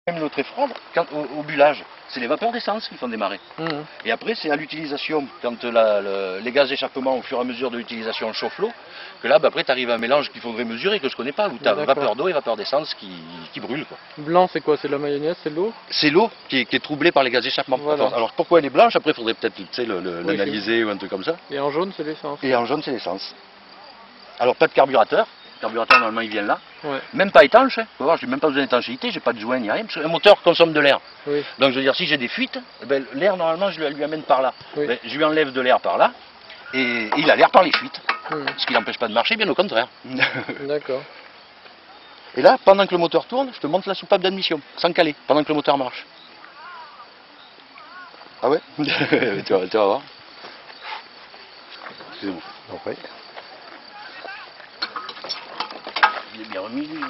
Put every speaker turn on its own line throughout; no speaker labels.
Même l'eau très froide, quand, au bullage, c'est les vapeurs d'essence qui font démarrer. Et après, c'est à l'utilisation, quand les gaz d'échappement, au fur et à mesure de l'utilisation, chauffent l'eau, que là, après, tu arrives à un mélange qu'il faudrait mesurer, que je ne connais pas, où tu as vapeur d'eau et vapeur d'essence qui brûlent. Quoi.
Blanc, c'est quoi? C'est de la mayonnaise, c'est de l'eau?
C'est l'eau qui est troublée par les gaz d'échappement.
Voilà.
Alors pourquoi elle est blanche? Après, il faudrait peut-être l'analyser ou un truc comme ça.
Et en jaune, c'est l'essence.
Et en jaune, c'est l'essence. Alors, pas de carburateur. Le carburateur, normalement, il vient là.
Ouais.
Même pas étanche. Faut voir, je n'ai même pas besoin d'étanchéité, j'ai pas de joint ni rien. Parce qu'un moteur consomme de l'air.
Oui.
Donc, je veux dire, si j'ai des fuites, ben, l'air, normalement, je lui amène par là.
Oui.
Ben, je lui enlève de l'air par là. Et il a l'air par les fuites. Ce qui n'empêche pas de marcher, bien au contraire.
D'accord.
Et là, pendant que le moteur tourne, je te montre la soupape d'admission, sans caler, pendant que le moteur marche. Ah ouais? tu vas voir. Excusez-moi.
Okay.
Il est bien remis, lui.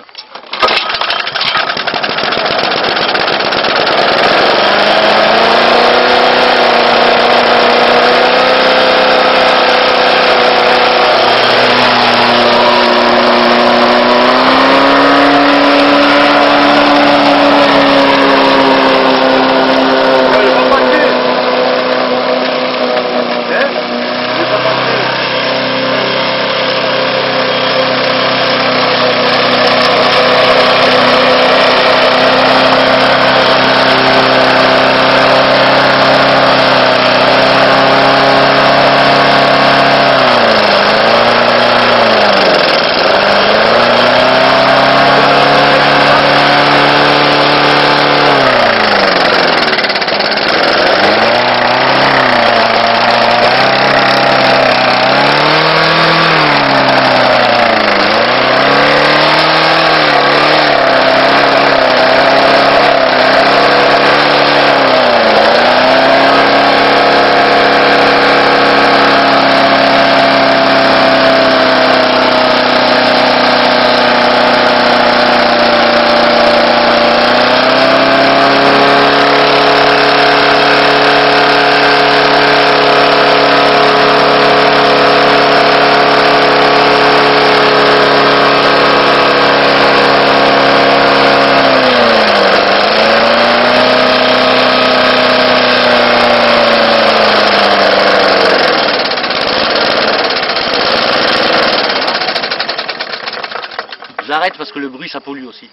J'arrête parce que le bruit ça pollue aussi.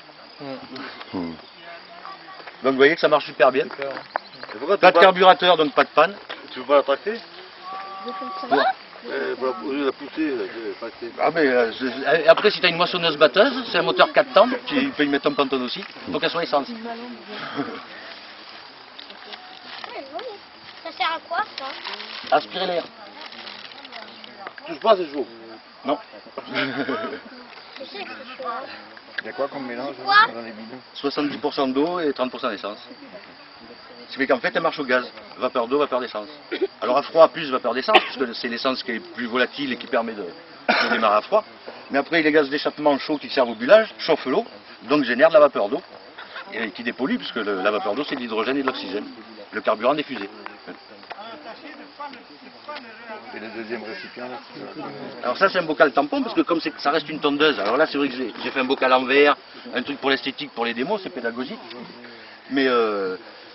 Donc vous voyez que ça marche super bien. Pas de carburateur donc pas de panne.
Tu veux pas la tracter?
Bon.
Au lieu de la pousser,
Ah mais après si tu as une moissonneuse batteuse, c'est un moteur 4 temps, tu peux y mettre un panton aussi, il faut qu'elle soit essence.
Ça sert à quoi ça?
Aspirer l'air.
touche pas, c'est chaud.
Non.
Je sais que c'est chaud.
Il y a quoi comme mélange
Quoi
dans les bidons?
70% d'eau et 30% d'essence. Ce qui fait qu'en fait elle marche au gaz. Vapeur d'eau, vapeur d'essence. Alors à froid plus vapeur d'essence, puisque c'est l'essence qui est plus volatile et qui permet de démarrer à froid. Mais après les gaz d'échappement chauds qui servent au bullage chauffent l'eau, donc génèrent de la vapeur d'eau, et qui dépollue, puisque la vapeur d'eau c'est de l'hydrogène et de l'oxygène. Le carburant des fusées.
Et le deuxième récipient là?
Alors ça c'est un bocal tampon parce que comme ça reste une tondeuse, alors là c'est vrai que j'ai fait un bocal en verre, un truc pour l'esthétique, pour les démos, c'est pédagogique. Mais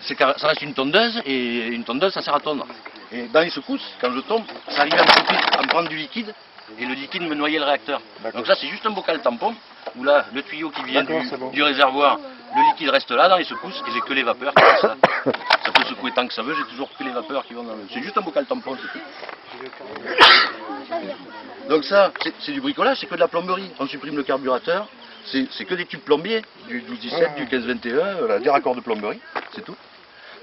ça reste une tondeuse et une tondeuse ça sert à tondre. Et dans les secousses, quand je tombe, ça arrive à me prendre du liquide et le liquide me noyait le réacteur. Donc ça c'est juste un bocal tampon où là le tuyau qui vient du réservoir, le liquide reste là dans les secousses et j'ai que les vapeurs qui restent là. Ça peut secouer tant que ça veut, j'ai toujours que les vapeurs qui vont dans le... C'est juste un bocal tampon, c'est tout. Donc ça, c'est du bricolage, c'est que de la plomberie. On supprime le carburateur, c'est que des tubes plombiers, du 12-17, du 15-21, des raccords de plomberie, c'est tout.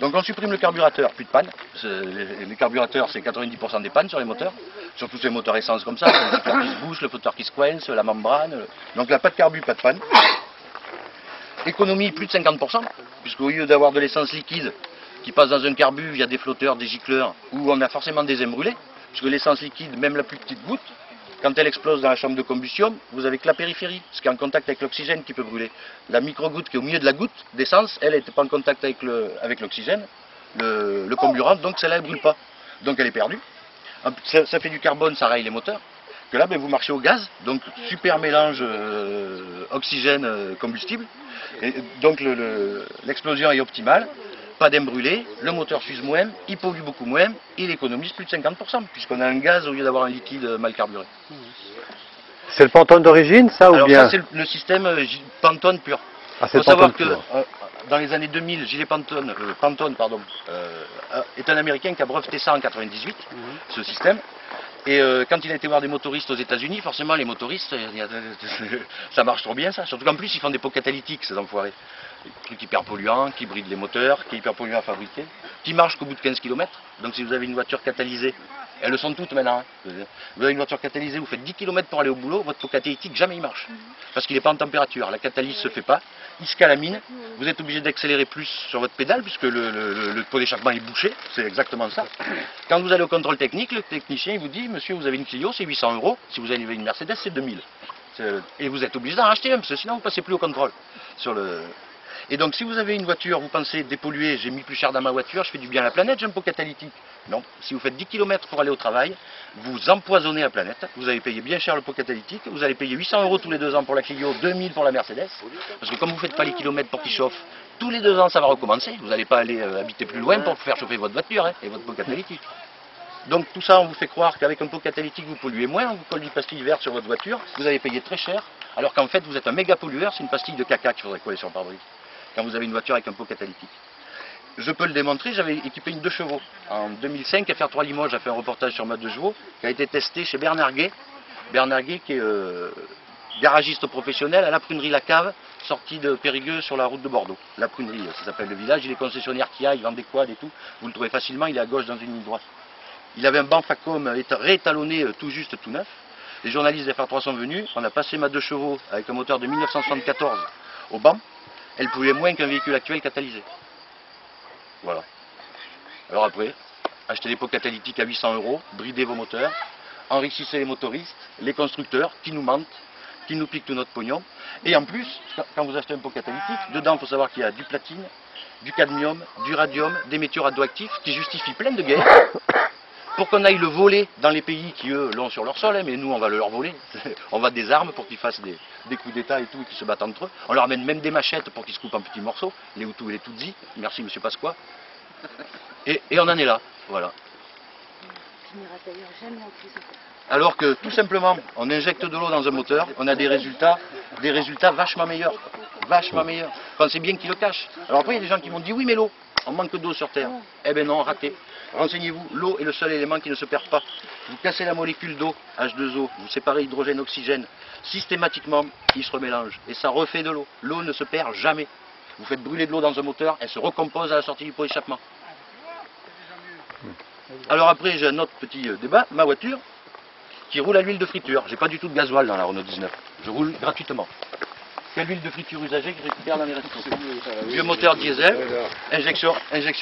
Donc on supprime le carburateur, plus de panne. Les carburateurs, c'est 90% des pannes sur les moteurs, surtout ces moteurs essence comme ça, le moteur qui se bouche, le flotteur qui se coince, la membrane. Donc là, pas de carbu, pas de panne. Économie, plus de 50%, puisqu'au lieu d'avoir de l'essence liquide qui passe dans un carbu, il y a des flotteurs, des gicleurs, où on a forcément des aimes brûlées, puisque l'essence liquide, même la plus petite goutte, quand elle explose dans la chambre de combustion, vous avez que la périphérie, ce qui est en contact avec l'oxygène qui peut brûler. La micro-goutte qui est au milieu de la goutte d'essence, elle n'était pas en contact avec l'oxygène, le comburant, donc celle-là ne brûle pas. Donc elle est perdue. Ça fait du carbone, ça raille les moteurs. Que là, ben, vous marchez au gaz, donc super mélange oxygène-combustible. Et donc l'explosion est optimale, pas d'aime brûlé, le moteur s'use moins, il pollue beaucoup moins, il économise plus de 50%, puisqu'on a un gaz au lieu d'avoir un liquide mal carburé.
C'est le Pantone d'origine, ça, ou
Alors
bien
ça, c'est le système Pantone pur.
Ah,
Il
c'est
faut savoir
Pantone
que
pur.
dans les années 2000, Gilles Pantone, est un Américain qui a breveté ça en 98, ce système. Et quand il a été voir des motoristes aux États-Unis, forcément les motoristes, ça marche trop bien ça. Surtout qu'en plus ils font des pots catalytiques, ces enfoirés. Des trucs hyper polluants, qui brident les moteurs, qui est hyper polluant à fabriquer, qui marchent qu'au bout de 15 km. Donc si vous avez une voiture catalysée, elles le sont toutes maintenant. Hein. Vous avez une voiture catalysée, vous faites 10 km pour aller au boulot, votre pot catalytique jamais il marche. Parce qu'il n'est pas en température, la catalyse ne se fait pas, il se calamine, vous êtes obligé d'accélérer plus sur votre pédale puisque le pot d'échappement est bouché, c'est exactement ça. Quand vous allez au contrôle technique, le technicien il vous dit, monsieur vous avez une Clio, c'est 800 €, si vous avez une Mercedes c'est 2000. Et vous êtes obligé d'en racheter un, parce que sinon vous ne passez plus au contrôle. Et donc si vous avez une voiture, vous pensez dépolluer, j'ai mis plus cher dans ma voiture, je fais du bien à la planète, j'ai un pot catalytique. Non, si vous faites 10 km pour aller au travail, vous empoisonnez la planète, vous allez payer bien cher le pot catalytique, vous allez payer 800 € tous les 2 ans pour la Clio, 2000 pour la Mercedes, parce que comme vous ne faites pas les kilomètres pour qu'ils chauffent, tous les 2 ans ça va recommencer, vous n'allez pas aller habiter plus loin pour faire chauffer votre voiture hein, et votre pot catalytique. Donc tout ça on vous fait croire qu'avec un pot catalytique vous polluez moins, on vous colle une pastille verte sur votre voiture, vous allez payer très cher, alors qu'en fait vous êtes un méga pollueur, c'est une pastille de caca qu'il faudrait coller sur le pare-brise, quand vous avez une voiture avec un pot catalytique. Je peux le démontrer, j'avais équipé une 2 chevaux. En 2005, FR3 Limoges a fait un reportage sur ma 2 chevaux qui a été testé chez Bernard Guay. Bernard Guay qui est garagiste professionnel à la prunerie La Cave, sortie de Périgueux sur la route de Bordeaux. La prunerie, ça s'appelle le village, il est concessionnaire Kia, il vend des quads et tout. Vous le trouvez facilement, il est à gauche dans une ligne droite. Il avait un banc Facom réétalonné tout juste, tout neuf. Les journalistes des FR3 sont venus, on a passé ma 2 chevaux avec un moteur de 1974 au banc. Elle polluait moins qu'un véhicule actuel catalysé. Voilà. Alors après, achetez des pots catalytiques à 800 €, bridez vos moteurs, enrichissez les motoristes, les constructeurs qui nous mentent, qui nous piquent tout notre pognon. Et en plus, quand vous achetez un pot catalytique, dedans il faut savoir qu'il y a du platine, du cadmium, du radium, des métaux radioactifs qui justifient plein de guerres pour qu'on aille le voler dans les pays qui eux l'ont sur leur sol, hein, mais nous on va le leur voler. On va des armes pour qu'ils fassent des coups d'état et tout, et qu'ils se battent entre eux. On leur amène même des machettes pour qu'ils se coupent en petits morceaux, les Hutus et les Tutsis, merci monsieur Pasqua. Et on en est là, voilà. Alors que tout simplement, on injecte de l'eau dans un moteur, on a des résultats vachement meilleurs. Vachement meilleurs. Pensez bien qu'ils le cachent. Alors après il y a des gens qui m'ont dit oui mais l'eau, on manque d'eau sur Terre. Eh ben non, raté. Renseignez-vous, l'eau est le seul élément qui ne se perd pas. Vous cassez la molécule d'eau, H2O, vous séparez hydrogène, oxygène, systématiquement, il se remélange. Et ça refait de l'eau. L'eau ne se perd jamais. Vous faites brûler de l'eau dans un moteur, elle se recompose à la sortie du pot d'échappement. Alors après, j'ai un autre petit débat, ma voiture, qui roule à l'huile de friture. J'ai pas du tout de gasoil dans la Renault 19. Je roule gratuitement. Quelle huile de friture usagée que je récupère dans les restos. Vieux moteur diesel, injection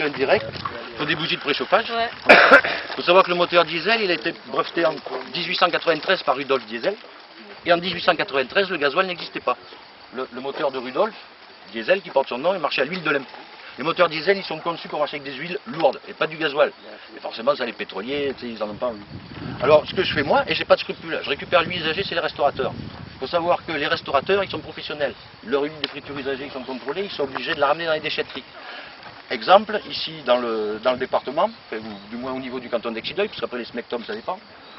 indirecte, il faut des bougies de préchauffage. Il faut savoir que le moteur diesel, il a été breveté en 1893 par Rudolf Diesel. Et en 1893, le gasoil n'existait pas. Le moteur de Rudolf Diesel, qui porte son nom, il marchait à l'huile de lin. Les moteurs diesel, ils sont conçus pour marcher avec des huiles lourdes et pas du gasoil. Et forcément, ça les pétroliers, ils n'en ont pas envie. Alors, ce que je fais moi, et j'ai pas de scrupules, je récupère l'huile usagée, c'est les restaurateurs. Il faut savoir que les restaurateurs, ils sont professionnels. Leur huile de friture usagée, ils sont contrôlés, ils sont obligés de la ramener dans les déchetteries. Exemple, ici dans le département, enfin, du moins au niveau du canton d'Exideuil, parce qu'après les smectums, ça dépend.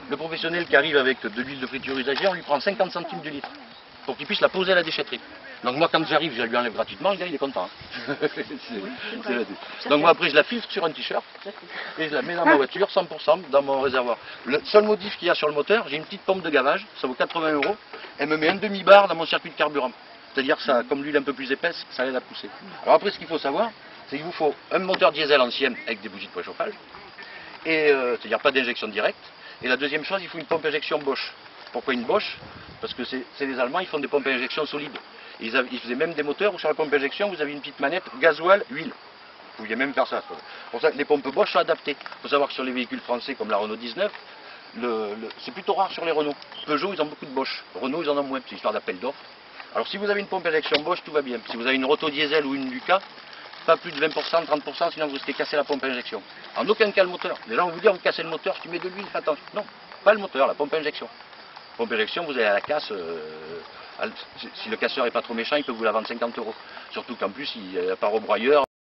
Le professionnel qui arrive avec de l'huile de friture usagée, on lui prend 50 centimes du litre pour qu'il puisse la poser à la déchetterie. Donc moi quand j'arrive, je lui enlève gratuitement, le gars il est content. Donc moi après je la filtre sur un t-shirt et je la mets dans ma voiture 100% dans mon réservoir. Le seul modif qu'il y a sur le moteur, j'ai une petite pompe de gavage, ça vaut 80 €, elle me met un demi-bar dans mon circuit de carburant. C'est-à-dire ça, comme l'huile un peu plus épaisse, ça aide à pousser. Alors après ce qu'il faut savoir, c'est qu'il vous faut un moteur diesel ancien avec des bougies de préchauffage, et c'est-à-dire pas d'injection directe. Et la deuxième chose, il faut une pompe injection Bosch. Pourquoi une Bosch? Parce que c'est les Allemands, ils font des pompes à injection solides. Ils faisaient même des moteurs où sur la pompe à injection, vous avez une petite manette gasoil, huile. Vous pouviez même faire ça. Pour ça, les pompes Bosch sont adaptées. Il faut savoir que sur les véhicules français comme la Renault 19, c'est plutôt rare sur les Renault. Peugeot, ils ont beaucoup de Bosch. Renault, ils en ont moins. C'est histoire d'appel d'offres. Alors si vous avez une pompe à injection Bosch, tout va bien. Si vous avez une Roto diesel ou une Lucas, pas plus de 20%, 30%, sinon vous risquez de casser la pompe à injection. En aucun cas le moteur. Les gens vont vous dire, vous cassez le moteur, si tu mets de l'huile, fais attention. Non, pas le moteur, la pompe à injection. Pompe érection, vous allez à la casse, si le casseur n'est pas trop méchant, il peut vous la vendre 50 €. Surtout qu'en plus, il n'y a pas au broyeur.